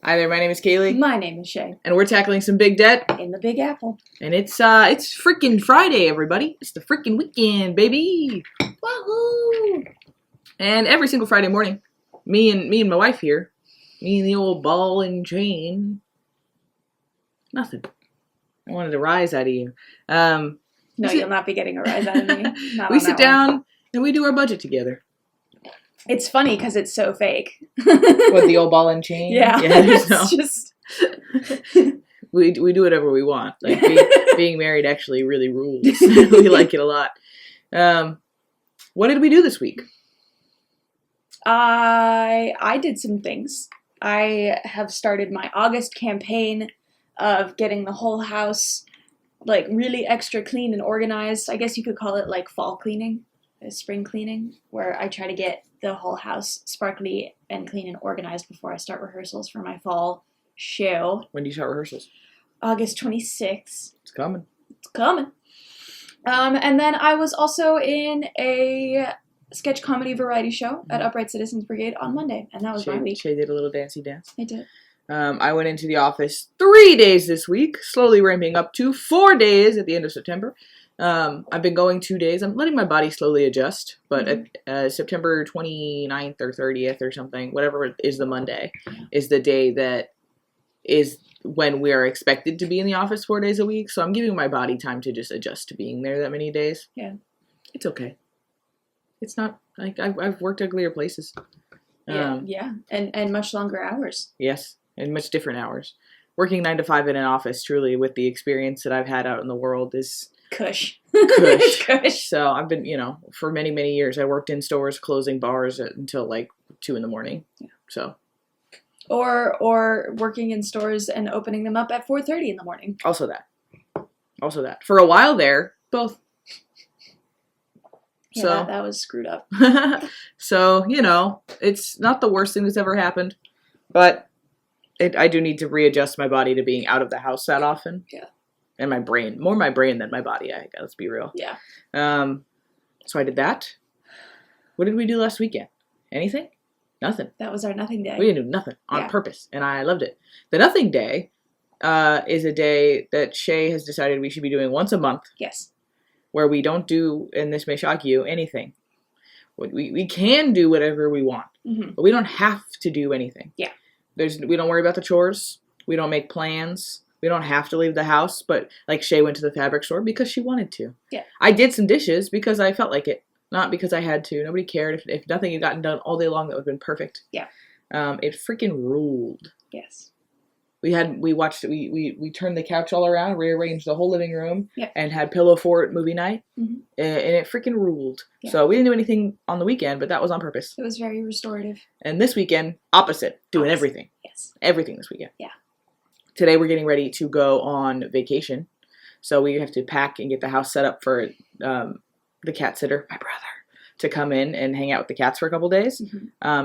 Hi there, my name is Kaylee. My name is Shea. And we're tackling some big debt. In the Big Apple. And it's freaking Friday, everybody. It's the freaking weekend, baby. Woohoo! And every single Friday morning, me and my wife here, me and the old ball and chain. Nothing. I wanted a rise out of you. No, you'll not be getting a rise out of me. We sit down and we do our budget together. It's funny because it's so fake. What, the old ball and chain? Yeah. It's just... we do whatever we want. Like being married actually really rules. We like it a lot. What did we do this week? I did some things. I have started my August campaign of getting the whole house like really extra clean and organized. I guess you could call it like fall cleaning, spring cleaning, where I try to get the whole house sparkly and clean and organized before I start rehearsals for my fall show. When do you start rehearsals? August 26th. It's coming. It's coming. And then I was also in a sketch comedy variety show at Upright Citizens Brigade on Monday, and that was my week. Shea did a little dancey dance. I did. I went into the office 3 days this week, slowly ramping up to 4 days at the end of September. I've been going 2 days. I'm letting my body slowly adjust, but at September 29th or 30th or something, whatever is the Monday, is the day that is when we are expected to be in the office 4 days a week. So I'm giving my body time to just adjust to being there that many days. Yeah. It's okay. It's not, like, I've worked uglier places. Yeah. And much longer hours. Yes. And much different hours. Working 9 to 5 in an office, truly, with the experience that I've had out in the world, is cush. Cush. So I've been, for many, many years, I worked in stores, closing bars until like 2 in the morning. Yeah. So. Or working in stores and opening them up at 4:30 in the morning. Also that. For a while there, both. Yeah, so that was screwed up. So, it's not the worst thing that's ever happened, but I do need to readjust my body to being out of the house that often. Yeah. And my brain. More my brain than my body, let's be real. Yeah. So I did that. What did we do last weekend? Anything? Nothing. That was our nothing day. We didn't do nothing on purpose, and I loved it. The nothing day is a day that Shea has decided we should be doing once a month. Yes. Where we don't do, and this may shock you, anything. We can do whatever we want, but we don't have to do anything. Yeah. We don't worry about the chores. We don't make plans. We don't have to leave the house, but like Shea went to the fabric store because she wanted to. Yeah. I did some dishes because I felt like it, not because I had to. Nobody cared. If nothing had gotten done all day long, that would have been perfect. Yeah. It freaking ruled. Yes. We turned the couch all around, rearranged the whole living room, yeah, and had pillow fort movie night, and it freaking ruled. Yeah. So we didn't do anything on the weekend, but that was on purpose. It was very restorative. And this weekend, opposite, doing everything. Yes. Everything this weekend. Yeah. Today we're getting ready to go on vacation, so we have to pack and get the house set up for the cat sitter, my brother, to come in and hang out with the cats for a couple days.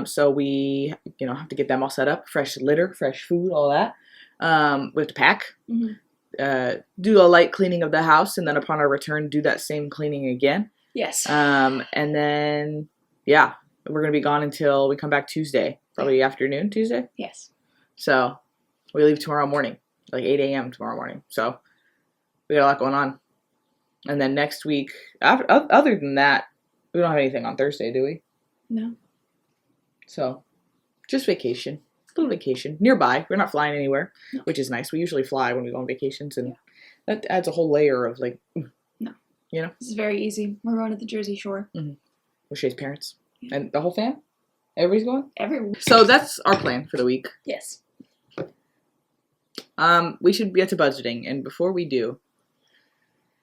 So we, have to get them all set up, fresh litter, fresh food, all that. We have to pack, do a light cleaning of the house, and then upon our return, do that same cleaning again. Yes. And then, we're going to be gone until we come back Tuesday, probably afternoon Tuesday. Yes. So we leave tomorrow morning, like 8 a.m. tomorrow morning. So we got a lot going on. And then next week, other than that, we don't have anything on Thursday, do we? No. So just vacation. Little vacation nearby. We're not flying anywhere, which is nice. We usually fly when we go on vacations, and that adds a whole layer of like, no, this is very easy. We're going to the Jersey Shore with Shea's parents and the whole fam. Everybody's going. Everyone. So that's our plan for the week. Yes. We should get to budgeting, and before we do,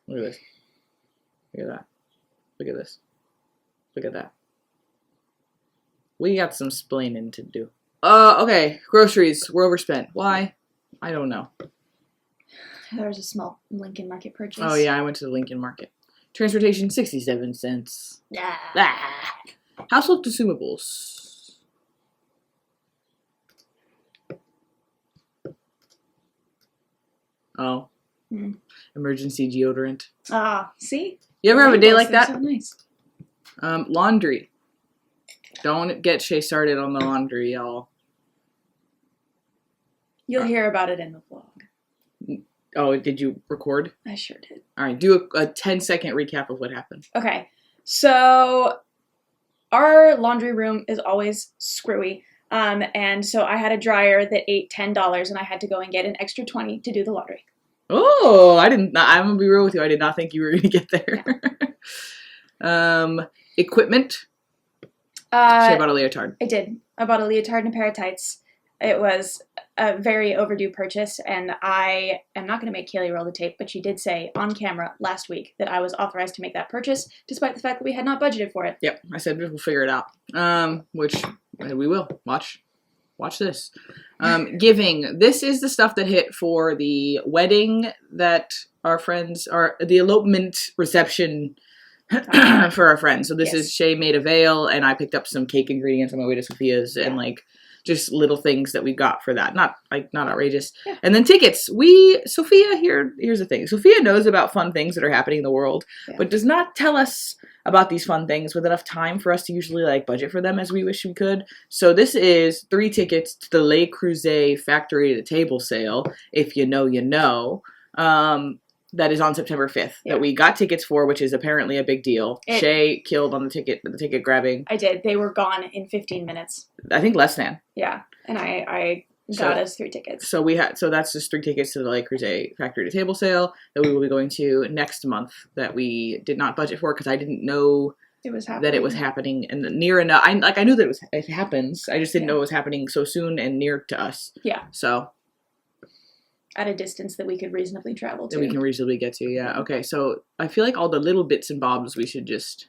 look at this. Look at that. Look at this. Look at that. We got some splaining to do. Okay, groceries. We're overspent. Why? I don't know. There was a small Lincoln Market purchase. Oh, yeah, I went to the Lincoln Market. Transportation, 67 cents. Household consumables. Oh. Emergency deodorant. See? You ever have a day like that? So nice. Laundry. Don't get Shea started on the laundry, y'all. You'll hear about it in the vlog. Oh, did you record? I sure did. All right, do a 10-second recap of what happened. Okay, so our laundry room is always screwy. And so I had a dryer that ate $10, and I had to go and get an extra $20 to do the laundry. Oh, I'm going to be real with you. I did not think you were going to get there. Equipment. Shea bought a leotard. I did. I bought a leotard and a pair of tights. It was a very overdue purchase, and I am not going to make Kaylee roll the tape, but she did say on camera last week that I was authorized to make that purchase, despite the fact that we had not budgeted for it. Yep, I said we'll figure it out, which we will. Watch this. Giving. This is the stuff that hit for the wedding that our friends are, the elopement reception for our friends. So this is Shea made a veil, and I picked up some cake ingredients on my way to Sophia's, and like just little things that we got for that. Not outrageous. Yeah. And then tickets. Sophia, here's the thing. Sophia knows about fun things that are happening in the world, but does not tell us about these fun things with enough time for us to usually like budget for them as we wish we could. So this is 3 tickets to the Le Creuset Factory to Table sale. If you know, you know. That is on September 5th that we got tickets for, which is apparently a big deal. Shea killed on the ticket grabbing. I did. They were gone in 15 minutes. I think less than. Yeah, and I got us 3 tickets. So that's just 3 tickets to the Le Creuset Factory to Table sale that we will be going to next month that we did not budget for because I didn't know it was happening and near enough. I knew that it happens. I just didn't know it was happening so soon and near to us. Yeah. So. At a distance that we could reasonably travel to. That we can reasonably get to, yeah. Okay, so I feel like all the little bits and bobs we should just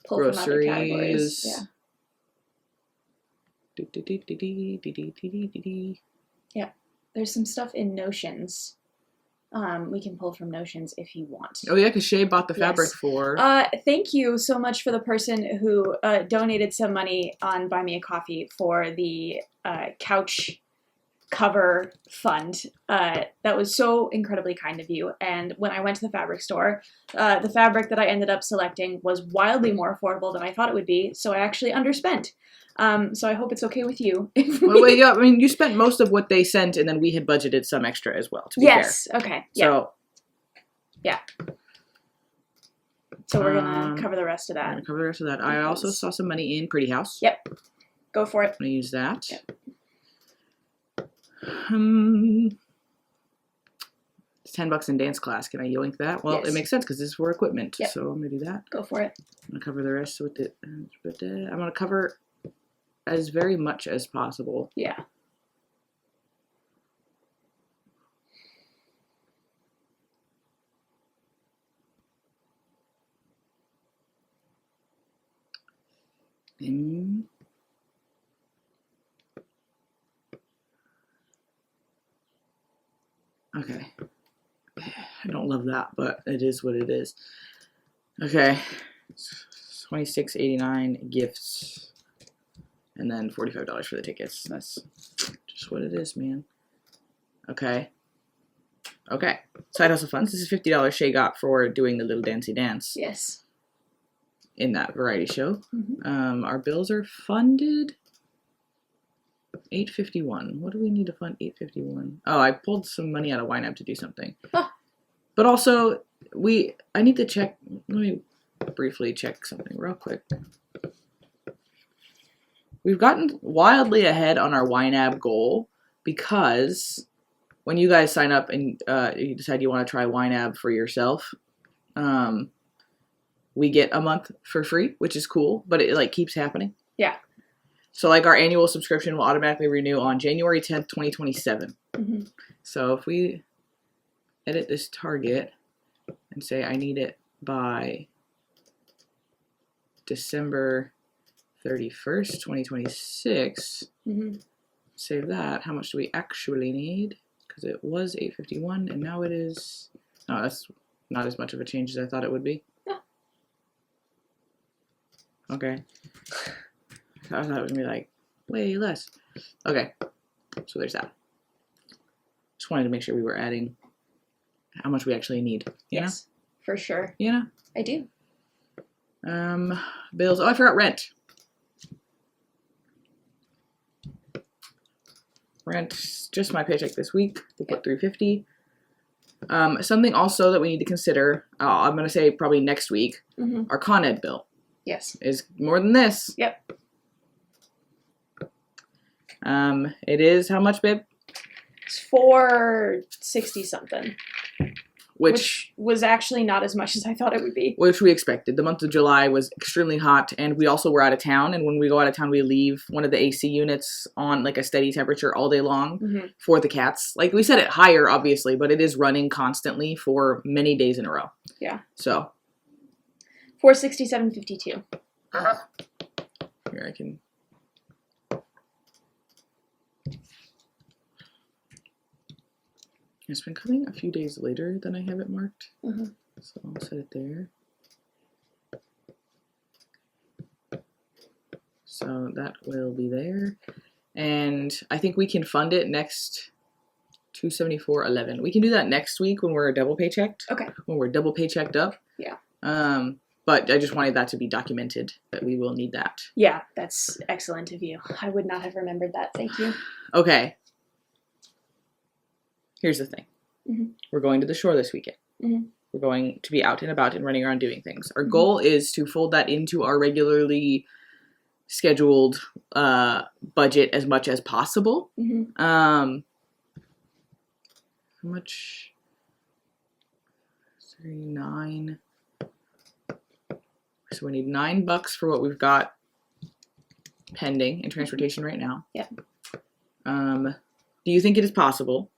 pull from other categories. Yeah. There's some stuff in Notions. We can pull from Notions if you want. Oh yeah, because Shea bought the fabric for. Thank you so much for the person who donated some money on Buy Me a Coffee for the couch cover fund. That was so incredibly kind of you. And when I went to the fabric store, the fabric that I ended up selecting was wildly more affordable than I thought it would be, so I actually underspent. So I hope it's okay with you. Well, yeah, I mean, you spent most of what they sent, and then we had budgeted some extra as well, to be fair. Okay. Yeah. So, yeah. So we're going to cover the rest of that. We're going to cover the rest of that. I also saw some money in Pretty House. Yep. Go for it. I'm going to use that. Yep. $10 in dance class. Can I yoink that? Well, yes. It makes sense because this is for equipment. Yep. So I'm going to do that. Go for it. I'm going to cover the rest with it. I'm going to cover as very much as possible. Yeah. Okay. I don't love that, but it is what it is. Okay. $26.89 gifts. And then $45 for the tickets. That's just what it is, man. Okay. Okay. Side Hustle Funds. This is $50 Shea got for doing the little dancey dance. Yes. In that variety show. Mm-hmm. Our bills are funded. $851. What do we need to fund $851? Oh, I pulled some money out of YNAB to do something. Oh. But also, I need to check. Let me briefly check something real quick. We've gotten wildly ahead on our YNAB goal because when you guys sign up and you decide you want to try YNAB for yourself, we get a month for free, which is cool, but it like keeps happening. Yeah. So like our annual subscription will automatically renew on January 10th, 2027. Mm-hmm. So if we edit this target and say I need it by December 31st, 2026, save that. How much do we actually need? Because it was $851 and now it is, no, that's not as much of a change as I thought it would be. Yeah. Okay. I thought it was going to be like way less. Okay. So there's that. Just wanted to make sure we were adding how much we actually need. You know? For sure. You know? I do. Bills. Oh, I forgot rent. Rent, just my paycheck this week. We'll put $350. Something also that we need to consider, I'm going to say probably next week, our Con Ed bill. Yes. Is more than this. Yep. It is how much, babe? It's $460 something. Which was actually not as much as I thought it would be. Which we expected. The month of July was extremely hot, and we also were out of town. And when we go out of town, we leave one of the AC units on like a steady temperature all day long for the cats. Like we set it higher, obviously, but it is running constantly for many days in a row. Yeah. So. $467.52. Here I can. It's been coming a few days later than I have it marked. So I'll set it there. So that will be there. And I think we can fund it next $274.11. We can do that next week when we're double paychecked. Okay. When we're double paychecked up. Yeah. But I just wanted that to be documented that we will need that. Yeah, that's excellent of you. I would not have remembered that. Thank you. Okay. Here's the thing. We're going to the shore this weekend. We're going to be out and about and running around doing things. Our goal is to fold that into our regularly scheduled budget as much as possible. How much? 39. So we need $9 for what we've got pending in transportation right now. Yeah. Do you think it is possible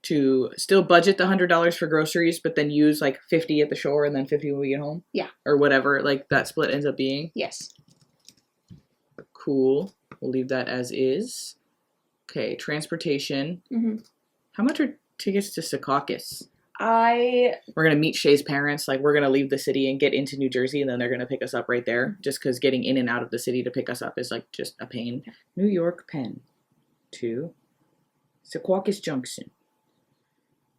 to still budget the $100 for groceries, but then use like $50 at the shore and then $50 when we get home? Yeah. Or whatever, like that split ends up being? Yes. Cool. We'll leave that as is. Okay, transportation. How much are tickets to Secaucus? We're going to meet Shea's parents. Like, we're going to leave the city and get into New Jersey, and then they're going to pick us up right there. Just because getting in and out of the city to pick us up is, like, just a pain. New York Penn to Secaucus Junction.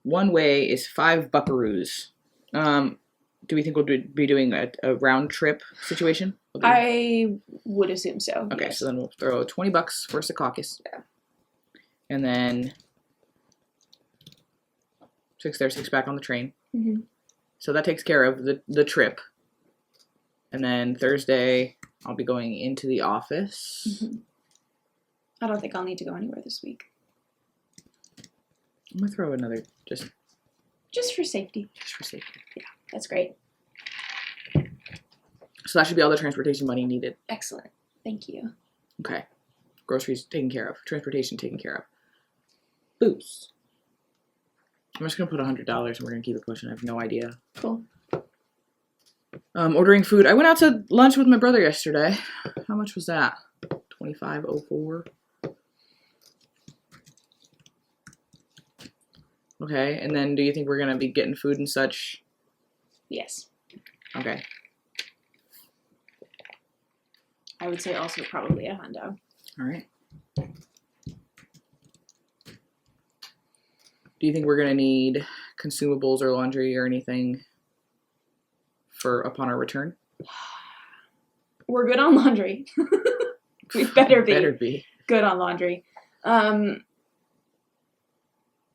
One way is 5 buckaroos. Do we think we'll be doing a round trip situation? I would assume so. Okay, yes. So then we'll throw $20 for Secaucus. Yeah. And then 6 there, 6 back on the train. So that takes care of the trip. And then Thursday, I'll be going into the office. I don't think I'll need to go anywhere this week. I'm going to throw another, just for safety. Just for safety. Yeah, that's great. So that should be all the transportation money needed. Excellent. Thank you. Okay. Groceries taken care of. Transportation taken care of. Booze. I'm just going to put $100 and we're going to keep it pushing. I have no idea. Cool. Ordering food. I went out to lunch with my brother yesterday. How much was that? $25.04. Okay, and then do you think we're going to be getting food and such? Yes. Okay. I would say also probably a hundo. All right. Do you think we're going to need consumables or laundry or anything for upon our return? We're good on laundry. We better be. Better be. Good on laundry.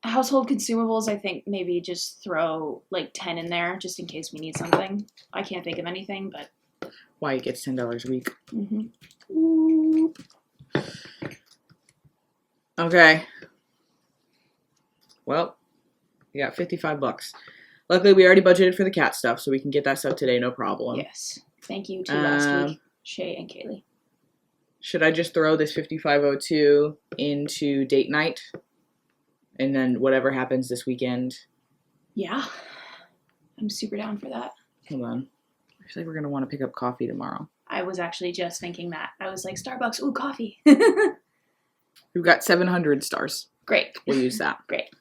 Household consumables, I think maybe just throw like 10 in there just in case we need something. I can't think of anything, but... Wyatt gets $10 a week. Okay. Well, we got $55. Luckily, we already budgeted for the cat stuff, so we can get that stuff today, no problem. Yes. Thank you to last week, Shea and Kaylee. Should I just throw this $55.02 into date night? And then whatever happens this weekend? Yeah. I'm super down for that. Hold on. I feel like we're going to want to pick up coffee tomorrow. I was actually just thinking that. I was like, Starbucks, ooh, coffee. We've got 700 stars. Great. We'll use that. Great.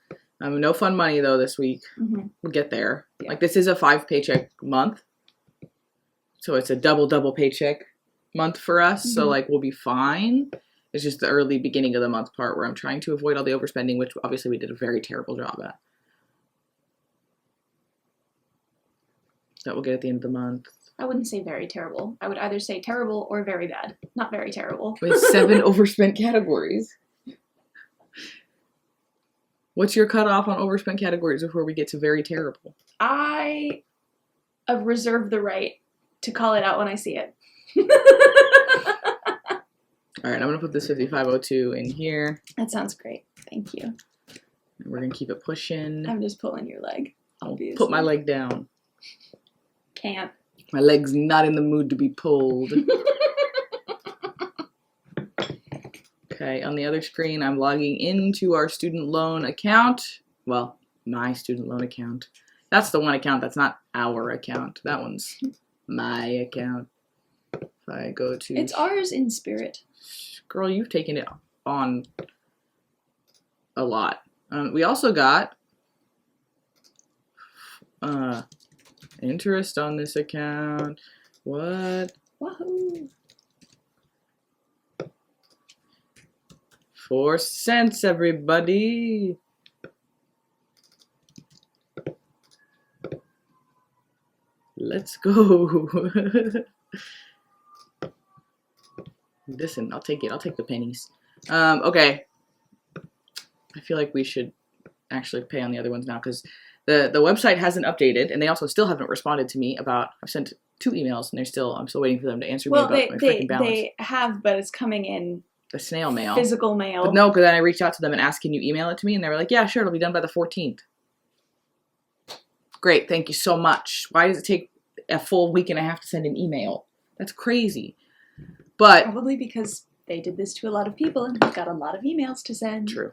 No fun money, though, this week. We'll get there. Yeah. Like, this is a 5 paycheck month. So it's a double paycheck month for us. So, like, we'll be fine. It's just the early beginning of the month part where I'm trying to avoid all the overspending, which obviously we did a very terrible job at. That we'll get at the end of the month. I wouldn't say very terrible. I would either say terrible or very bad. Not very terrible. We have 7 overspent categories. What's your cutoff on overspent categories before we get to very terrible? I reserve the right to call it out when I see it. All right, I'm gonna put this 5502 in here. That sounds great. Thank you. And we're gonna keep it pushing. I'm just pulling your leg. I'll Obviously. put my leg down. Can't. My leg's not in the mood to be pulled. Okay, on the other screen, I'm logging into our student loan account. Well, my student loan account. That's the one account that's not our account. That one's my account. If I go to... It's ours in spirit. Girl, you've taken it on a lot. We also got interest on this account. What? Wahoo! 4 cents, everybody. Let's go. Listen, I'll take it. I'll take the pennies. Okay. I feel like we should actually pay on the other ones now because the website hasn't updated, and they also still haven't responded to me about. I've sent 2 emails, and I'm still waiting for them to answer me about my freaking balance. They have, but it's coming in the snail mail, physical mail. But no, because then I reached out to them and asked, "Can you email it to me?" And they were like, "Yeah, sure. It'll be done by the 14th." Great, thank you so much. Why does it take a full week and a half to send an email? That's crazy. But probably because they did this to a lot of people and got a lot of emails to send. True.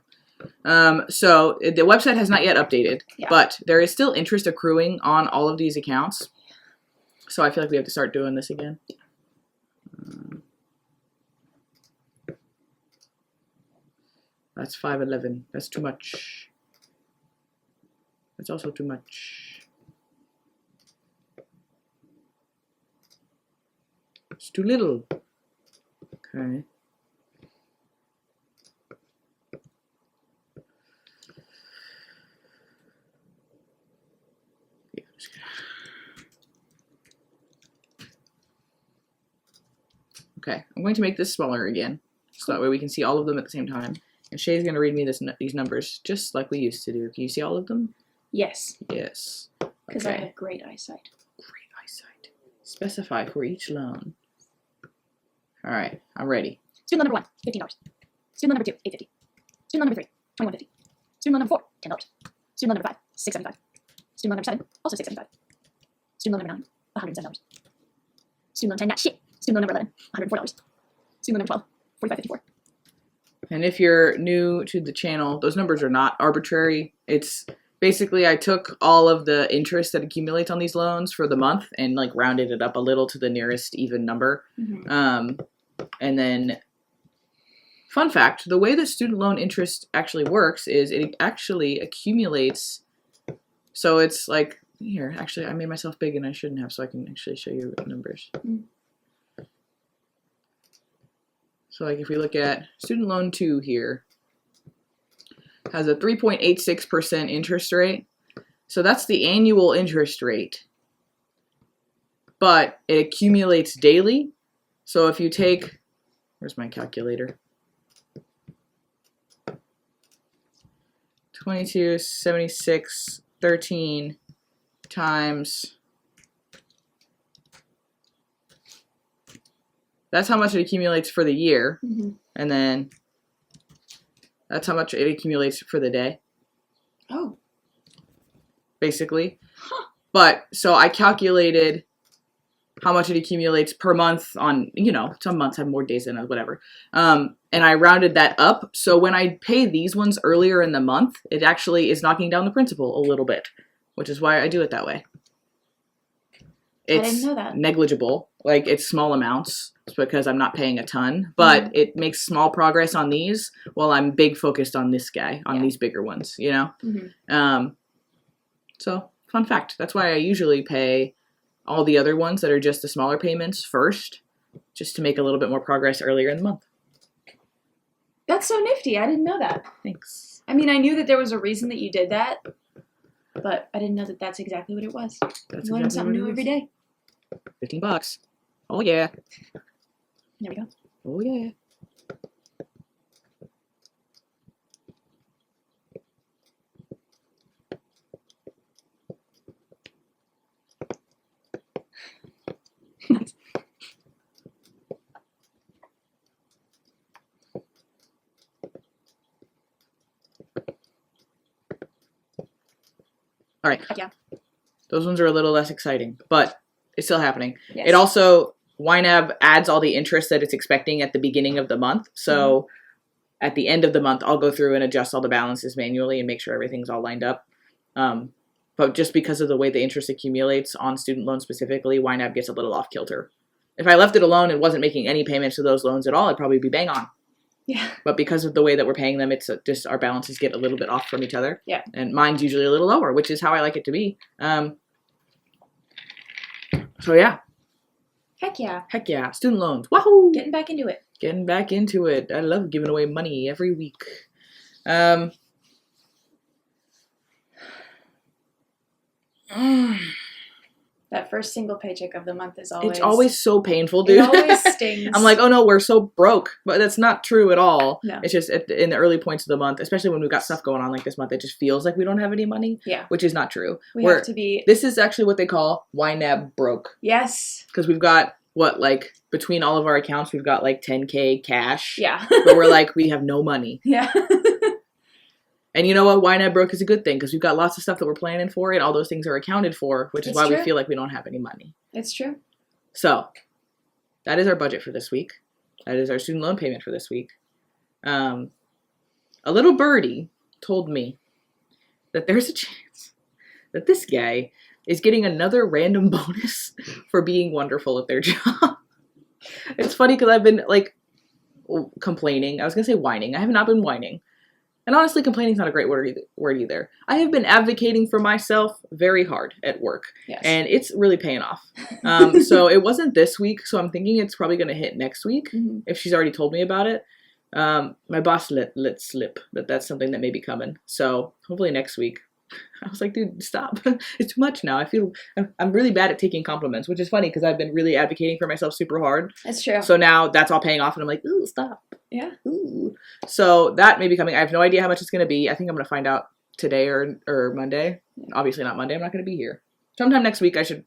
So the website has not yet updated, but there is still interest accruing on all of these accounts. So I feel like we have to start doing this again. That's 511. That's too much. That's also too much. It's too little. Okay. Okay, I'm going to make this smaller again, so that way we can see all of them at the same time. And Shay's going to read me these numbers, just like we used to do. Can you see all of them? Yes. Yes. Because I have great eyesight. Great eyesight. Specify for each loan. All right, I'm ready. Student loan number 1, $15. Student loan number 2, $8.50. Student loan number 3, $21.50. Student loan number 4, $10. Student loan number 5, $6.75. Student loan number 7, also $6.75. Student loan number 9, $107. Student loan 10, not shit. Student loan number 11, $104. Student loan number 12, $45.54. And if you're new to the channel, those numbers are not arbitrary. It's basically I took all of the interest that accumulates on these loans for the month and like rounded it up a little to the nearest even number. Mm-hmm. And then, fun fact, the way that student loan interest actually works is it actually accumulates. So it's like, here, actually, I made myself big and I shouldn't have, so I can actually show you the numbers. Mm. So like if we look at student loan 2 here, has a 3.86% interest rate. So that's the annual interest rate. But it accumulates daily. So if you take, where's my calculator? 22, 76, 13 times. That's how much it accumulates for the year. Mm-hmm. And then that's how much it accumulates for the day. Oh. Basically. Huh. But, so I calculated how much it accumulates per month on, you know, some months have more days than whatever. And I rounded that up. So when I pay these ones earlier in the month, it actually is knocking down the principal a little bit, which is why I do it that way. It's I didn't know that. Negligible. Like, it's small amounts. It's because I'm not paying a ton. But it makes small progress on these while I'm big focused on this guy, on these bigger ones, you know? Mm-hmm. So, fun fact. That's why I usually pay all the other ones that are just the smaller payments first, just to make a little bit more progress earlier in the month. That's so nifty. I didn't know that. Thanks. I mean, I knew that there was a reason that you did that, but I didn't know that that's exactly what it was. That's learn something new every day. $15. Oh, yeah. There we go. Oh, yeah. All right. Yeah. Those ones are a little less exciting, but it's still happening. Yes. It also, YNAB adds all the interest that it's expecting at the beginning of the month. So at the end of the month, I'll go through and adjust all the balances manually and make sure everything's all lined up. But just because of the way the interest accumulates on student loans specifically, YNAB gets a little off kilter. If I left it alone and wasn't making any payments to those loans at all, I'd probably be bang on. Yeah. But because of the way that we're paying them, it's just our balances get a little bit off from each other. Yeah. And mine's usually a little lower, which is how I like it to be. So yeah. Heck yeah. Heck yeah. Student loans. Wahoo! Getting back into it. Getting back into it. I love giving away money every week. That first single paycheck of the month is always... It's always so painful, dude. It always stings. I'm like, oh no, we're so broke. But that's not true at all. No. It's just in the early points of the month, especially when we've got stuff going on like this month, it just feels like we don't have any money. Yeah. Which is not true. We have to be... This is actually what they call YNAB broke. Yes. Because we've got, between all of our accounts, we've got like $10K cash. Yeah. But we're like, we have no money. Yeah. And you know what? YNAB broke is a good thing because we've got lots of stuff that we're planning for and all those things are accounted for, which is why we feel like we don't have any money. It's true. So, that is our budget for this week. That is our student loan payment for this week. A little birdie told me that there's a chance that this guy is getting another random bonus for being wonderful at their job. It's funny because I've been, complaining. I was going to say whining. I have not been whining. And honestly, complaining is not a great word either. I have been advocating for myself very hard at work. Yes. And it's really paying off. So it wasn't this week, so I'm thinking it's probably going to hit next week, if she's already told me about it. My boss let slip that that's something that may be coming. So hopefully next week. I was like, dude, stop. It's too much now. I feel I'm really bad at taking compliments, which is funny because I've been really advocating for myself super hard. That's true. So now that's all paying off and I'm like, ooh, stop. Yeah. Ooh. So that may be coming. I have no idea how much it's going to be. I think I'm going to find out today or Monday. Obviously not Monday. I'm not going to be here. Sometime this week I should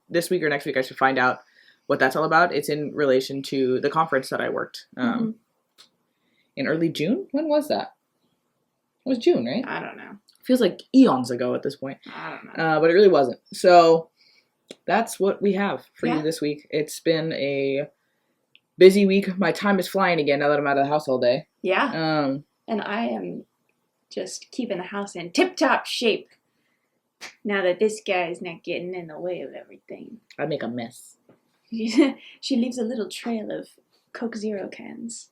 find out what that's all about. It's in relation to the conference that I worked in early June. When was that? It was June, right? I don't know. Feels like eons ago at this point. I don't know. But it really wasn't. So that's what we have for you this week. It's been a busy week. My time is flying again now that I'm out of the house all day. Yeah. And I am just keeping the house in tip-top shape now that this guy is not getting in the way of everything. I make a mess. She leaves a little trail of Coke Zero cans.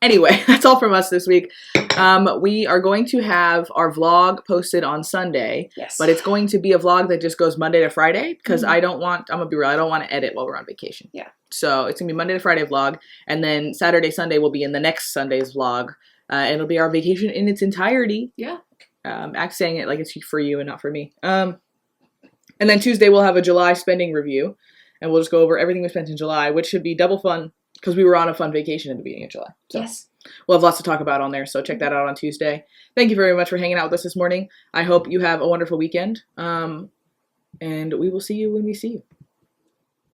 Anyway, that's all from us this week. We are going to have our vlog posted on Sunday. Yes. But it's going to be a vlog that just goes Monday to Friday because I'm going to be real, I don't want to edit while we're on vacation. Yeah. So it's going to be Monday to Friday vlog. And then Saturday, Sunday will be in the next Sunday's vlog. And it'll be our vacation in its entirety. Yeah. Saying it like it's for you and not for me. And then Tuesday we'll have a July spending review. And we'll just go over everything we spent in July, which should be double fun. Because we were on a fun vacation at the beginning of July. So yes. We'll have lots to talk about on there, so check that out on Tuesday. Thank you very much for hanging out with us this morning. I hope you have a wonderful weekend. And we will see you when we see you.